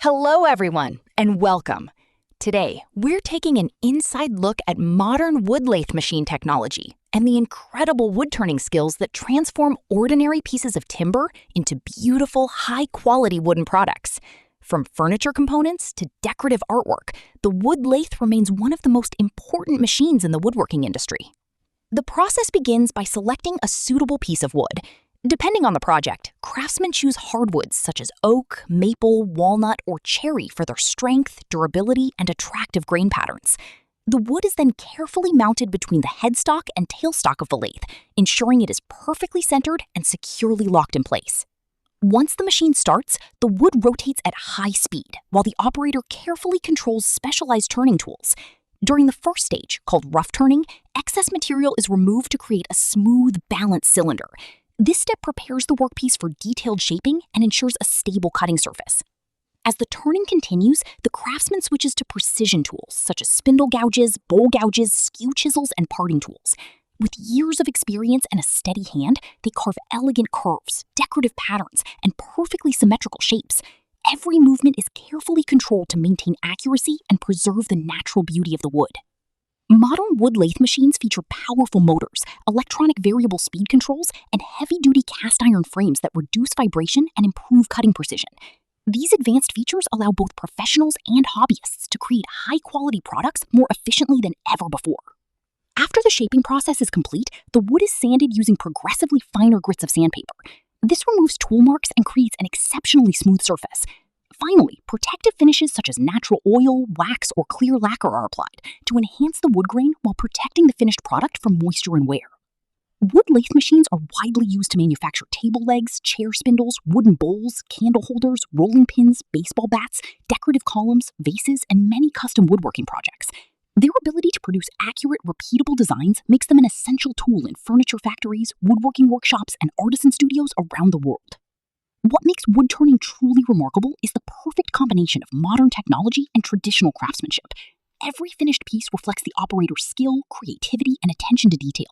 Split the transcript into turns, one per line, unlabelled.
Hello, everyone, and welcome. Today, we're taking an inside look at modern wood lathe machine technology and the incredible wood-turning skills that transform ordinary pieces of timber into beautiful, high-quality wooden products. From furniture components to decorative artwork, the wood lathe remains one of the most important machines in the woodworking industry. The process begins by selecting a suitable piece of wood. Depending on the project, craftsmen choose hardwoods such as oak, maple, walnut, or cherry for their strength, durability, and attractive grain patterns. The wood is then carefully mounted between the headstock and tailstock of the lathe, ensuring it is perfectly centered and securely locked in place. Once the machine starts, the wood rotates at high speed, while the operator carefully controls specialized turning tools. During the first stage, called rough turning, excess material is removed to create a smooth, balanced cylinder. This step prepares the workpiece for detailed shaping and ensures a stable cutting surface. As the turning continues, the craftsman switches to precision tools such as spindle gouges, bowl gouges, skew chisels, and parting tools. With years of experience and a steady hand, they carve elegant curves, decorative patterns, and perfectly symmetrical shapes. Every movement is carefully controlled to maintain accuracy and preserve the natural beauty of the wood. Modern wood lathe machines feature powerful motors, electronic variable speed controls, and heavy-duty cast iron frames that reduce vibration and improve cutting precision. These advanced features allow both professionals and hobbyists to create high-quality products more efficiently than ever before. After the shaping process is complete, the wood is sanded using progressively finer grits of sandpaper. This removes tool marks and creates an exceptionally smooth surface. Finally, protective finishes such as natural oil, wax, or clear lacquer are applied to enhance the wood grain while protecting the finished product from moisture and wear. Wood lathe machines are widely used to manufacture table legs, chair spindles, wooden bowls, candle holders, rolling pins, baseball bats, decorative columns, vases, and many custom woodworking projects. Their ability to produce accurate, repeatable designs makes them an essential tool in furniture factories, woodworking workshops, and artisan studios around the world. What makes wood turning truly remarkable is the perfect combination of modern technology and traditional craftsmanship. Every finished piece reflects the operator's skill, creativity, and attention to detail,